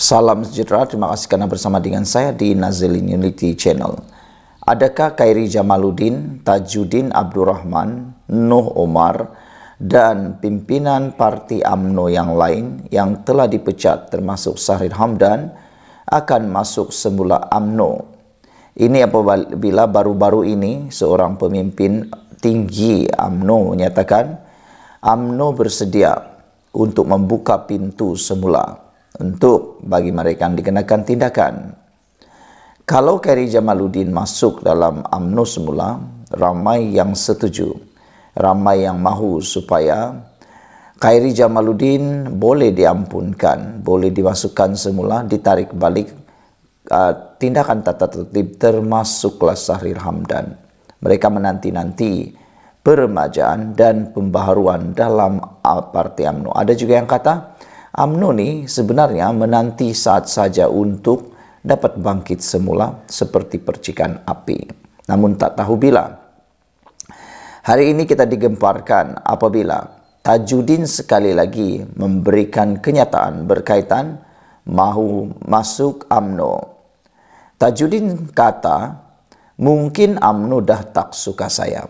Salam sejahtera, terima kasih karena bersama dengan saya di Nazilin Unity Channel. Adakah Khairi Jamaluddin, Tajuddin Abdurrahman, Nuh Omar, dan pimpinan parti UMNO yang lain yang telah dipecat termasuk Sahrir Hamdan akan masuk semula UMNO? Ini apabila baru-baru ini seorang pemimpin tinggi UMNO menyatakan UMNO bersedia untuk membuka pintu semula untuk bagi mereka yang dikenakan tindakan. Kalau Khairi Jamaluddin masuk dalam UMNO semula, ramai yang setuju, ramai yang mahu supaya Khairi Jamaluddin boleh diampunkan, boleh dimasukkan semula, ditarik balik tindakan tata tertib termasuklah Sahrir Hamdan. Mereka menanti-nanti peremajaan dan pembaharuan dalam parti UMNO. Ada juga yang kata UMNO ni sebenarnya menanti saat saja untuk dapat bangkit semula seperti percikan api. Namun tak tahu bila. Hari ini kita digemparkan apabila Tajuddin sekali lagi memberikan kenyataan berkaitan mahu masuk UMNO. Tajuddin kata, mungkin UMNO dah tak suka saya.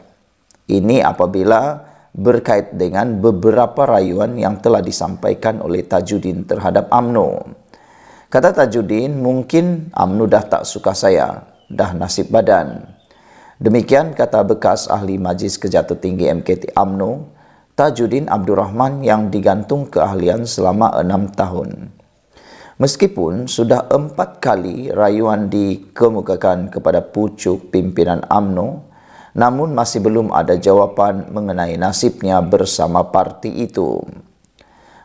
Ini apabila berkait dengan beberapa rayuan yang telah disampaikan oleh Tajuddin terhadap UMNO. Kata Tajuddin, mungkin UMNO dah tak suka saya, dah nasib badan. Demikian kata bekas ahli Majlis Kejatuh Tinggi MKT UMNO, Tajuddin Abdurrahman yang digantung keahlian selama 6 tahun. Meskipun sudah 4 kali rayuan dikemukakan kepada pucuk pimpinan UMNO, namun masih belum ada jawapan mengenai nasibnya bersama parti itu.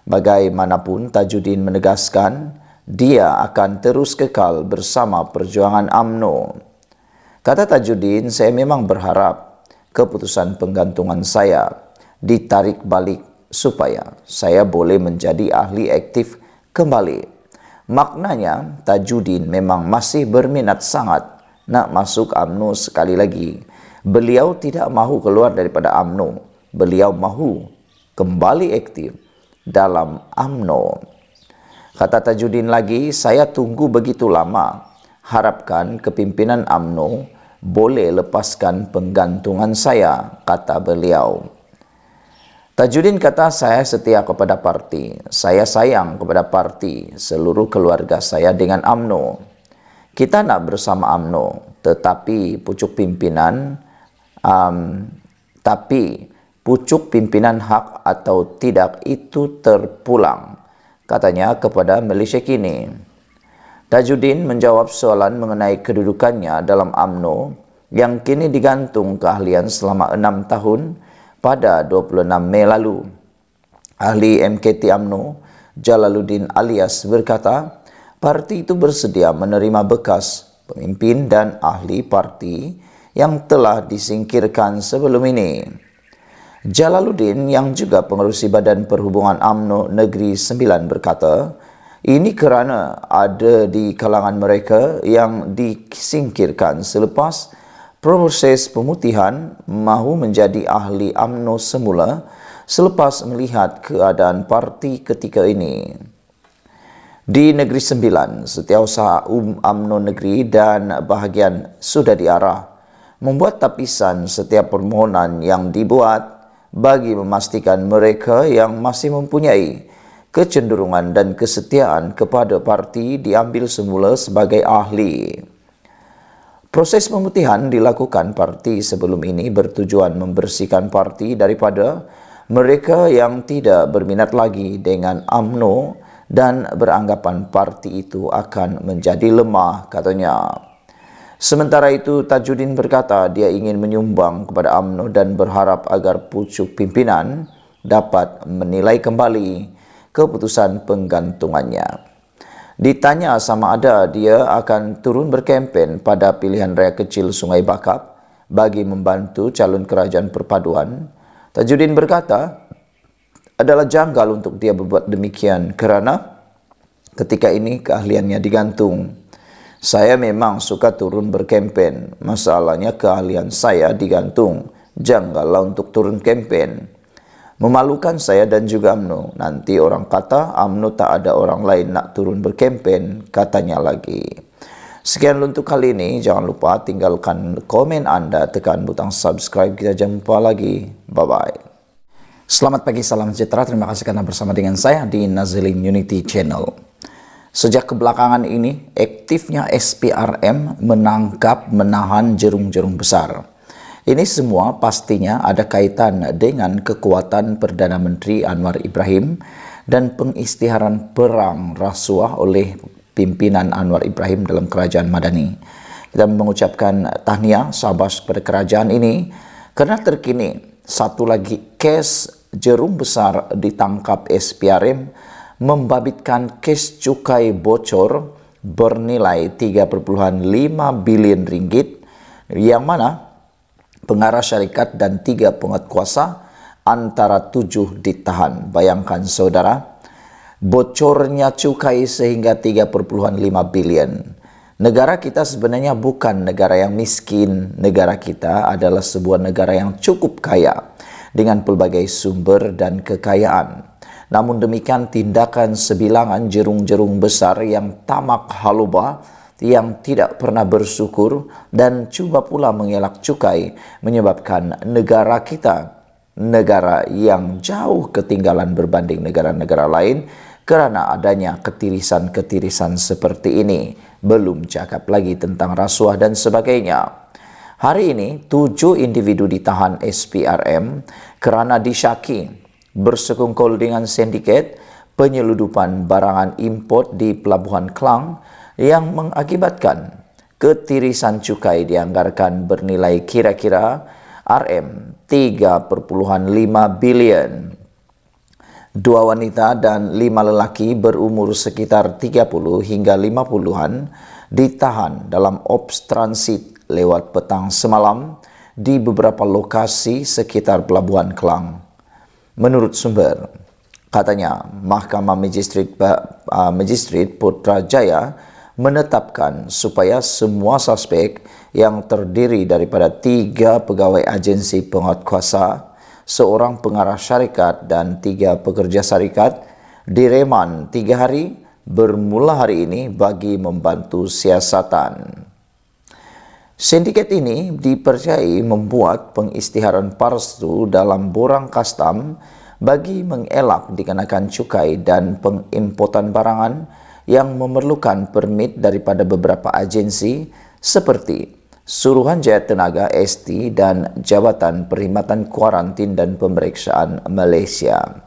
Bagaimanapun, Tajuddin menegaskan dia akan terus kekal bersama perjuangan UMNO. Kata Tajuddin, saya memang berharap keputusan penggantungan saya ditarik balik supaya saya boleh menjadi ahli aktif kembali. Maknanya, Tajuddin memang masih berminat sangat nak masuk UMNO sekali lagi. Beliau tidak mahu keluar daripada UMNO. Beliau mahu kembali aktif dalam UMNO. Kata Tajuddin lagi, saya tunggu begitu lama. Harapkan kepimpinan UMNO boleh lepaskan penggantungan saya, kata beliau. Tajuddin kata, saya setia kepada parti. Saya sayang kepada parti, seluruh keluarga saya dengan UMNO. Kita nak bersama UMNO, tetapi pucuk pimpinan pucuk pimpinan hak atau tidak itu terpulang, katanya kepada Malaysia Kini. Tajuddin menjawab soalan mengenai kedudukannya dalam UMNO yang kini digantung keahlian selama 6 tahun pada 26 Mei lalu. Ahli MKT UMNO Jalaluddin Alias berkata, parti itu bersedia menerima bekas pemimpin dan ahli parti yang telah disingkirkan sebelum ini. Jalaluddin yang juga pengerusi Badan Perhubungan UMNO Negeri Sembilan berkata, ini kerana ada di kalangan mereka yang disingkirkan selepas proses pemutihan mahu menjadi ahli UMNO semula selepas melihat keadaan parti ketika ini. Di Negeri Sembilan, Setiausaha UMNO Negeri dan bahagian sudah diarah membuat tapisan setiap permohonan yang dibuat bagi memastikan mereka yang masih mempunyai kecenderungan dan kesetiaan kepada parti diambil semula sebagai ahli. Proses pemutihan dilakukan parti sebelum ini bertujuan membersihkan parti daripada mereka yang tidak berminat lagi dengan UMNO dan beranggapan parti itu akan menjadi lemah, katanya. Sementara itu, Tajuddin berkata dia ingin menyumbang kepada UMNO dan berharap agar pucuk pimpinan dapat menilai kembali keputusan penggantungannya. Ditanya sama ada dia akan turun berkempen pada pilihan raya kecil Sungai Bakap bagi membantu calon kerajaan perpaduan, Tajuddin berkata adalah janggal untuk dia berbuat demikian kerana ketika ini keahliannya digantung. Saya memang suka turun berkempen, masalahnya keahlian saya digantung, janggallah untuk turun kempen. Memalukan saya dan juga UMNO. Nanti orang kata UMNO tak ada orang lain nak turun berkempen, katanya lagi. Sekian untuk kali ini. Jangan lupa tinggalkan komen anda, tekan butang subscribe. Kita jumpa lagi. Bye-bye. Selamat pagi, salam sejahtera. Terima kasih karena bersama dengan saya di Nazilin Unity Channel. Sejak kebelakangan ini, aktifnya SPRM menangkap, menahan jerung-jerung besar. Ini semua pastinya ada kaitan dengan kekuatan Perdana Menteri Anwar Ibrahim dan pengisytiharan perang rasuah oleh pimpinan Anwar Ibrahim dalam kerajaan Madani. Kita mengucapkan tahniah syabas kepada kerajaan ini kerana terkini satu lagi kes jerung besar ditangkap SPRM membabitkan kes cukai bocor bernilai 3,5 bilion ringgit yang mana pengarah syarikat dan 3 penguatkuasa antara 7 ditahan. Bayangkan saudara, bocornya cukai sehingga 3,5 bilion. Negara kita sebenarnya bukan negara yang miskin. Negara kita adalah sebuah negara yang cukup kaya dengan pelbagai sumber dan kekayaan. Namun demikian, tindakan sebilangan jerung-jerung besar yang tamak haluba, yang tidak pernah bersyukur dan cuba pula mengelak cukai menyebabkan negara kita, negara yang jauh ketinggalan berbanding negara-negara lain kerana adanya ketirisan-ketirisan seperti ini. Belum cakap lagi tentang rasuah dan sebagainya. Hari ini 7 individu ditahan SPRM kerana disyaki bersekongkol dengan sindiket penyeludupan barangan import di Pelabuhan Klang yang mengakibatkan ketirisan cukai dianggarkan bernilai kira-kira RM3,5 bilion. 2 wanita dan 5 lelaki berumur sekitar 30 hingga 50-an ditahan dalam ops transit lewat petang semalam di beberapa lokasi sekitar Pelabuhan Klang. Menurut sumber, katanya Mahkamah Magistrat Putrajaya menetapkan supaya semua suspek yang terdiri daripada 3 pegawai agensi penguatkuasa, seorang pengarah syarikat dan 3 pekerja syarikat direman 3 hari bermula hari ini bagi membantu siasatan. Sindiket ini dipercayai membuat pengisytiharan palsu dalam borang kastam bagi mengelak dikenakan cukai dan pengimportan barangan yang memerlukan permit daripada beberapa agensi seperti Suruhanjaya Tenaga ST dan Jabatan Perkhidmatan Kuarantin dan Pemeriksaan Malaysia.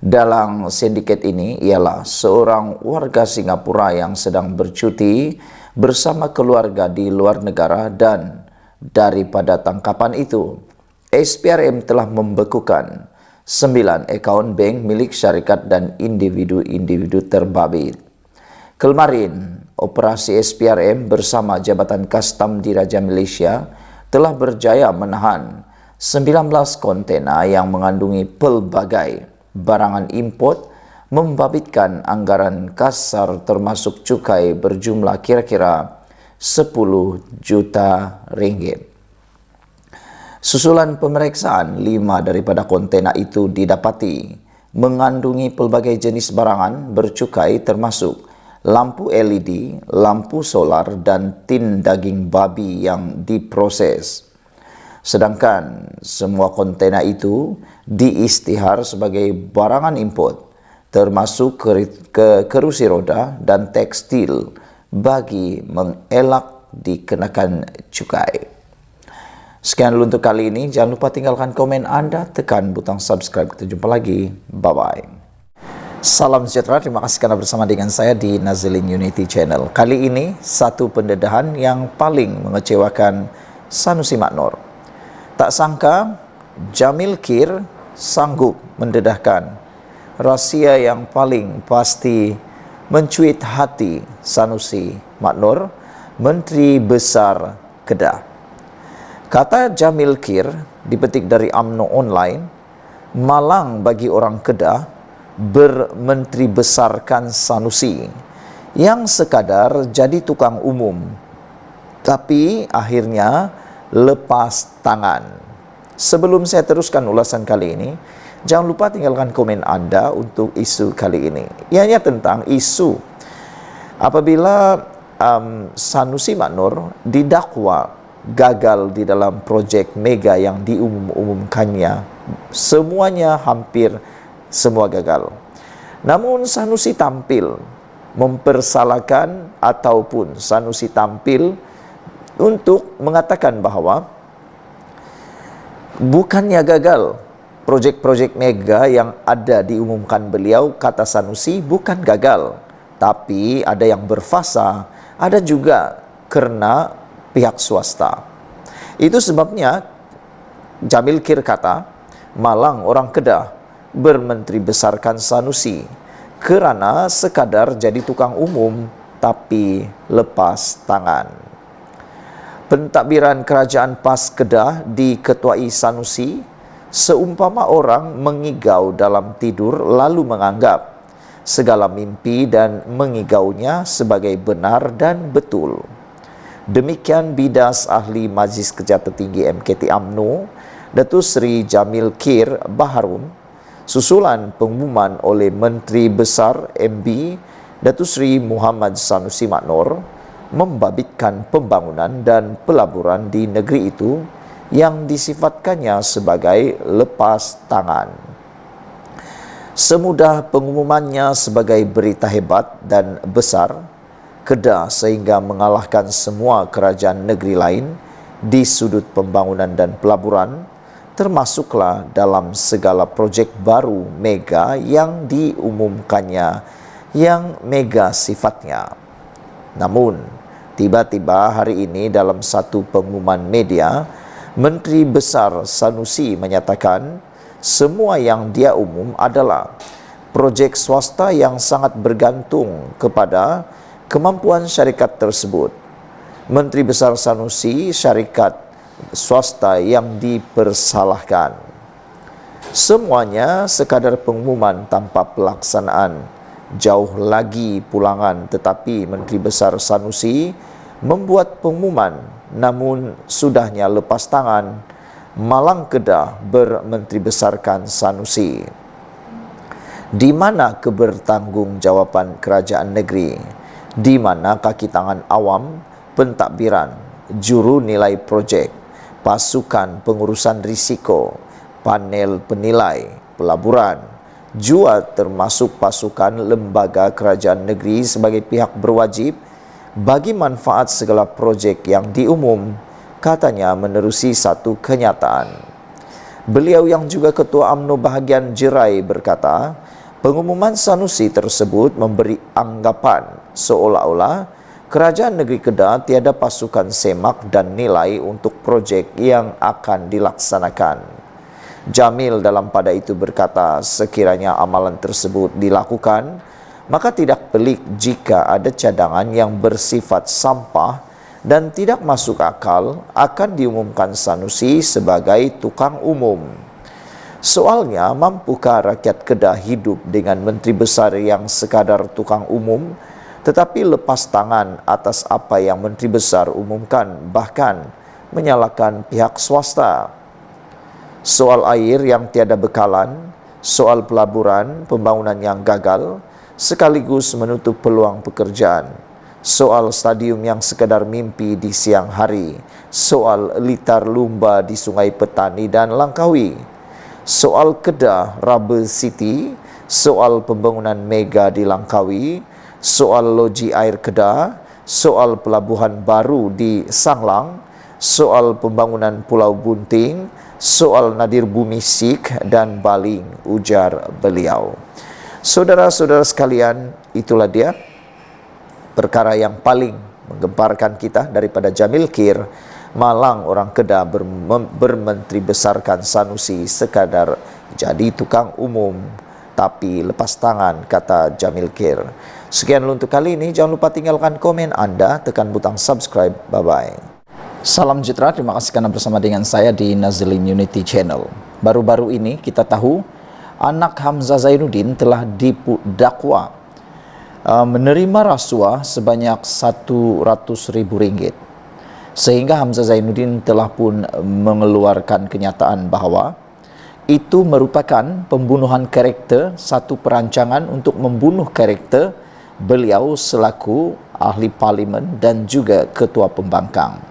Dalam sindiket ini ialah seorang warga Singapura yang sedang bercuti bersama keluarga di luar negara dan daripada tangkapan itu, SPRM telah membekukan 9 akaun bank milik syarikat dan individu-individu terbabit. Kemarin, operasi SPRM bersama Jabatan Kastam Diraja Malaysia telah berjaya menahan 19 kontena yang mengandungi pelbagai barangan import membabitkan anggaran kasar termasuk cukai berjumlah kira-kira 10 juta ringgit. Susulan pemeriksaan, 5 daripada kontena itu didapati mengandungi pelbagai jenis barangan bercukai termasuk lampu LED, lampu solar dan tin daging babi yang diproses. Sedangkan semua kontena itu diisytihar sebagai barangan import termasuk kerusi roda dan tekstil bagi mengelak dikenakan cukai. Sekian dulu untuk kali ini. Jangan lupa tinggalkan komen anda, tekan butang subscribe. Kita jumpa lagi. Bye-bye. Salam sejahtera. Terima kasih karena bersama dengan saya di Nazilin Unity Channel. Kali ini, satu pendedahan yang paling mengecewakan Sanusi Maknor. Tak sangka, Jamil Kir sanggup mendedahkan rahsia yang paling pasti mencuit hati Sanusi Maknor, Menteri Besar Kedah. Kata Jamil Kir, dipetik dari UMNO Online, malang bagi orang Kedah bermenteri besarkan Sanusi yang sekadar jadi tukang umum, tapi akhirnya lepas tangan. Sebelum saya teruskan ulasan kali ini, jangan lupa tinggalkan komen Anda untuk isu kali ini. Ianya tentang isu apabila Sanusi Maknur didakwa gagal di dalam projek mega yang diumumkannya. Semuanya hampir semua gagal. Namun Sanusi tampil mempersalahkan ataupun Sanusi tampil untuk mengatakan bahwa bukannya gagal. Projek-projek mega yang ada diumumkan beliau, kata Sanusi, bukan gagal. Tapi ada yang berfasa, ada juga karena pihak swasta. Itu sebabnya Jamil Kir kata, malang orang Kedah bermenteri besarkan Sanusi kerana sekadar jadi tukang umum tapi lepas tangan. Pentadbiran Kerajaan PAS Kedah diketuai Sanusi seumpama orang mengigau dalam tidur lalu menganggap segala mimpi dan mengigaunya sebagai benar dan betul. Demikian bidas ahli Majlis Kerja Tertinggi MKT UMNO, Datuk Seri Jamil Kir Baharun, susulan pengumuman oleh Menteri Besar MB Datuk Seri Muhammad Sanusi Maknur membabitkan pembangunan dan pelaburan di negeri itu yang disifatkannya sebagai lepas tangan. Semudah pengumumannya sebagai berita hebat dan besar, Kedah sehingga mengalahkan semua kerajaan negeri lain di sudut pembangunan dan pelaburan, termasuklah dalam segala projek baru mega yang diumumkannya yang mega sifatnya. Namun, tiba-tiba hari ini dalam satu pengumuman media, Menteri Besar Sanusi menyatakan semua yang dia umum adalah projek swasta yang sangat bergantung kepada kemampuan syarikat tersebut. Menteri Besar Sanusi, syarikat swasta yang dipersalahkan. Semuanya sekadar pengumuman tanpa pelaksanaan. Jauh lagi pulangan, tetapi Menteri Besar Sanusi membuat pengumuman namun sudahnya lepas tangan. Malang Kedah bermenteri besarkan Sanusi. Di mana kebertanggungjawabaan kerajaan negeri? Di mana kaki tangan awam, pentadbiran, juru nilai projek, pasukan pengurusan risiko, panel penilai, pelaburan, jua termasuk pasukan lembaga kerajaan negeri sebagai pihak berwajib bagi manfaat segala projek yang diumum, katanya menerusi satu kenyataan. Beliau yang juga Ketua UMNO bahagian Jerai berkata, pengumuman Sanusi tersebut memberi anggapan seolah-olah kerajaan negeri Kedah tiada pasukan semak dan nilai untuk projek yang akan dilaksanakan. Jamil dalam pada itu berkata, sekiranya amalan tersebut dilakukan, maka tidak pelik jika ada cadangan yang bersifat sampah dan tidak masuk akal akan diumumkan Sanusi sebagai tukang umum. Soalnya, mampukah rakyat Kedah hidup dengan menteri besar yang sekadar tukang umum tetapi lepas tangan atas apa yang menteri besar umumkan, bahkan menyalahkan pihak swasta? Soal air yang tiada bekalan, soal pelaburan, pembangunan yang gagal, sekaligus menutup peluang pekerjaan, soal stadium yang sekadar mimpi di siang hari, soal litar lumba di Sungai Petani dan Langkawi, soal Kedah Rubber City, soal pembangunan mega di Langkawi, soal loji air Kedah, soal pelabuhan baru di Sanglang, soal pembangunan Pulau Bunting, soal Nadir Bumi Sik dan Baling, ujar beliau. Saudara-saudara sekalian, itulah dia perkara yang paling menggemparkan kita daripada Jamil Kir. Malang orang Kedah bermenteri besarkan Sanusi sekadar jadi tukang umum tapi lepas tangan, kata Jamil Kir. Sekian untuk kali ini, jangan lupa tinggalkan komen Anda, tekan butang subscribe. Bye-bye. Salam sejahtera, terima kasih karena bersama dengan saya di Nazlin Unity Channel. Baru-baru ini kita tahu anak Hamzah Zainuddin telah didakwa menerima rasuah sebanyak Rp100.000. Sehingga Hamzah Zainuddin telah pun mengeluarkan kenyataan bahawa itu merupakan pembunuhan karakter, satu perancangan untuk membunuh karakter beliau selaku ahli parlimen dan juga ketua pembangkang.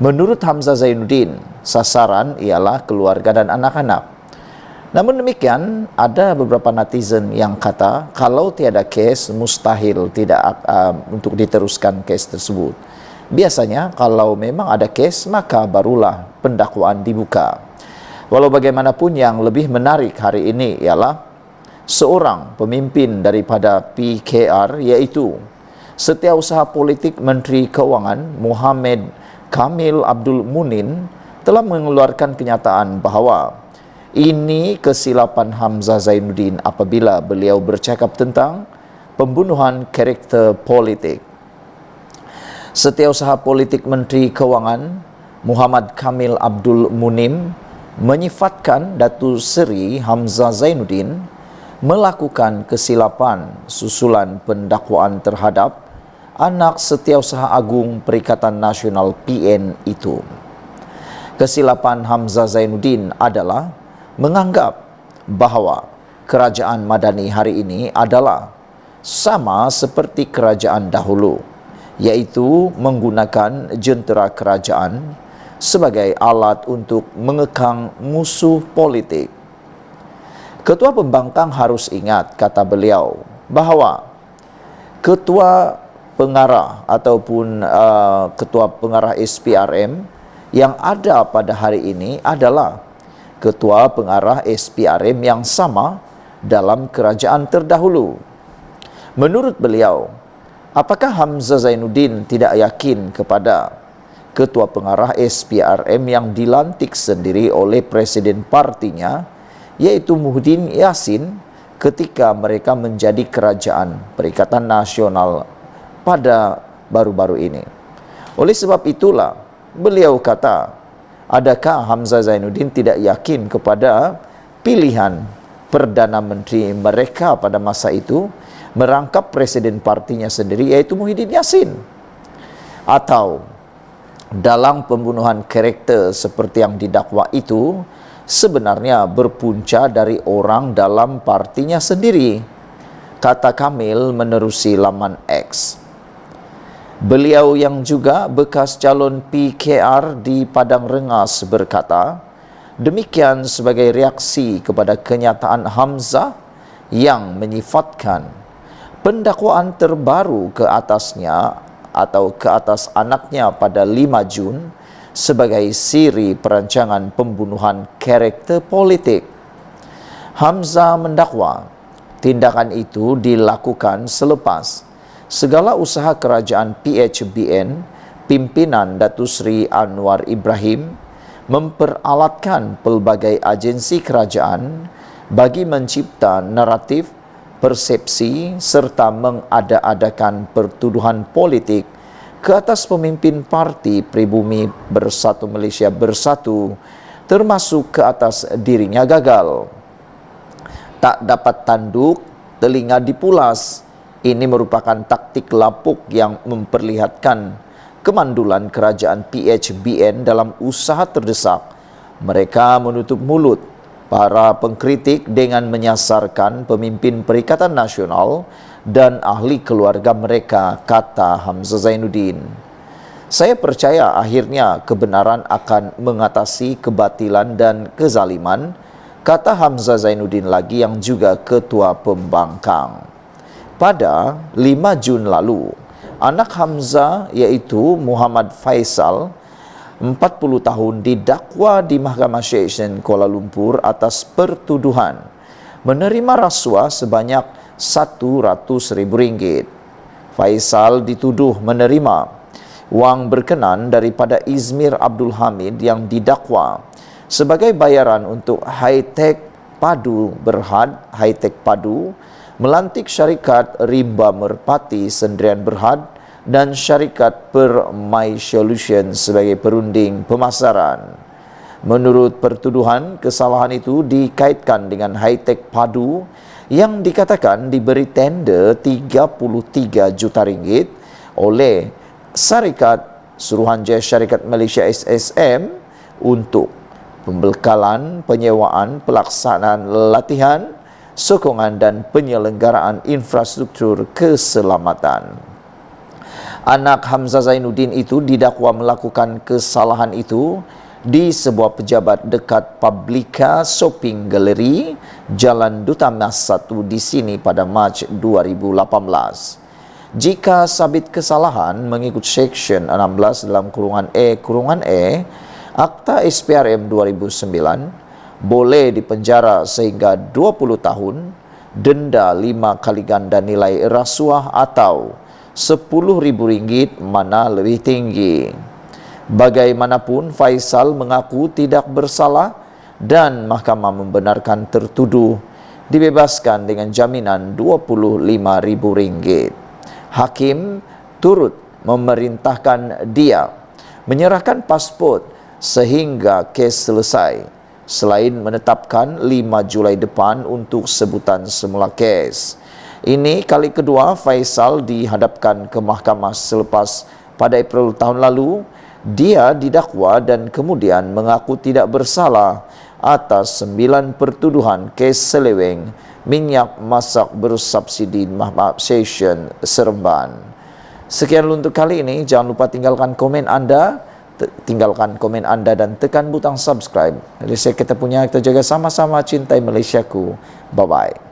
Menurut Hamzah Zainuddin, sasaran ialah keluarga dan anak-anak. Namun demikian, ada beberapa netizen yang kata kalau tiada kes, mustahil tidak untuk diteruskan kes tersebut. Biasanya kalau memang ada kes, maka barulah pendakwaan dibuka. Walau bagaimanapun, yang lebih menarik hari ini ialah seorang pemimpin daripada PKR, iaitu Setiausaha Politik Menteri Keuangan Muhammad Kamil Abdul Munin, telah mengeluarkan kenyataan bahawa ini kesilapan Hamzah Zainuddin apabila beliau bercakap tentang pembunuhan karakter politik. Setiausaha Politik Menteri Keuangan Muhammad Kamil Abdul Munim menyifatkan Datuk Seri Hamzah Zainuddin melakukan kesilapan susulan pendakwaan terhadap anak Setiausaha Agung Perikatan Nasional PN itu. Kesilapan Hamzah Zainuddin adalah menganggap bahawa kerajaan Madani hari ini adalah sama seperti kerajaan dahulu, iaitu menggunakan jentera kerajaan sebagai alat untuk mengekang musuh politik. Ketua pembangkang harus ingat, kata beliau, bahawa ketua pengarah ataupun ketua pengarah SPRM yang ada pada hari ini adalah ketua pengarah SPRM yang sama dalam kerajaan terdahulu. Menurut beliau, apakah Hamzah Zainuddin tidak yakin kepada ketua pengarah SPRM yang dilantik sendiri oleh presiden partinya, iaitu Muhyiddin Yassin, ketika mereka menjadi kerajaan Perikatan Nasional pada baru-baru ini? Oleh sebab itulah, beliau kata, adakah Hamzah Zainuddin tidak yakin kepada pilihan Perdana Menteri mereka pada masa itu merangkap presiden partinya sendiri, iaitu Muhyiddin Yassin? Atau dalam pembunuhan karakter seperti yang didakwa itu sebenarnya berpunca dari orang dalam partinya sendiri, kata Kamil menerusi laman X. Beliau yang juga bekas calon PKR di Padang Rengas berkata demikian sebagai reaksi kepada kenyataan Hamzah yang menyifatkan pendakwaan terbaru ke atasnya atau ke atas anaknya pada 5 Jun sebagai siri perancangan pembunuhan karakter politik. Hamzah mendakwa tindakan itu dilakukan selepas segala usaha kerajaan PHBN pimpinan Datuk Seri Anwar Ibrahim memperalatkan pelbagai agensi kerajaan bagi mencipta naratif, persepsi serta mengada-adakan pertuduhan politik ke atas pemimpin parti Pribumi Bersatu Malaysia Bersatu, termasuk ke atas dirinya gagal. Tak dapat tanduk, telinga dipulas. Ini merupakan taktik lapuk yang memperlihatkan kemandulan kerajaan PHBN dalam usaha terdesak. Mereka menutup mulut para pengkritik dengan menyasarkan pemimpin Perikatan Nasional dan ahli keluarga mereka, kata Hamzah Zainuddin. Saya percaya akhirnya kebenaran akan mengatasi kebatilan dan kezaliman, kata Hamzah Zainuddin lagi yang juga ketua pembangkang. Pada 5 Jun lalu, anak Hamzah iaitu Muhammad Faisal, 40 tahun, didakwa di Mahkamah Session Kuala Lumpur atas pertuduhan menerima rasuah sebanyak RM100,000. Faisal dituduh menerima wang berkenan daripada Izmir Abdul Hamid yang didakwa sebagai bayaran untuk Hi-Tech Padu Berhad, Hi-Tech Padu, melantik syarikat Rimba Merpati Sendirian Berhad dan syarikat Permai Solution sebagai perunding pemasaran. Menurut pertuduhan, kesalahan itu dikaitkan dengan Hi-Tech Padu yang dikatakan diberi tender RM33 juta oleh syarikat Suruhanjaya Syarikat Malaysia SSM untuk pembekalan, penyewaan, pelaksanaan latihan, sokongan dan penyelenggaraan infrastruktur keselamatan. Anak Hamzah Zainuddin itu didakwa melakukan kesalahan itu di sebuah pejabat dekat Publika Shopping Gallery, Jalan Duta Mas 1 di sini pada Mac 2018. Jika sabit kesalahan mengikut Seksyen 16 dalam kurungan E, Akta SPRM 2009, boleh dipenjara sehingga 20 tahun, denda 5 kali ganda nilai rasuah atau RM10.000 mana lebih tinggi. Bagaimanapun, Faisal mengaku tidak bersalah dan mahkamah membenarkan tertuduh dibebaskan dengan jaminan RM25.000. Hakim turut memerintahkan dia menyerahkan pasport sehingga kes selesai, selain menetapkan 5 Julai depan untuk sebutan semula kes. Ini kali kedua Faisal dihadapkan ke mahkamah selepas pada April tahun lalu dia didakwa dan kemudian mengaku tidak bersalah atas 9 pertuduhan kes seleweng minyak masak bersubsidi Mahkamah Session Seremban. Sekian untuk kali ini. Jangan lupa tinggalkan komen anda dan tekan butang subscribe. Malaysia kita punya, kita jaga sama-sama, cintai Malaysiaku. Bye-bye.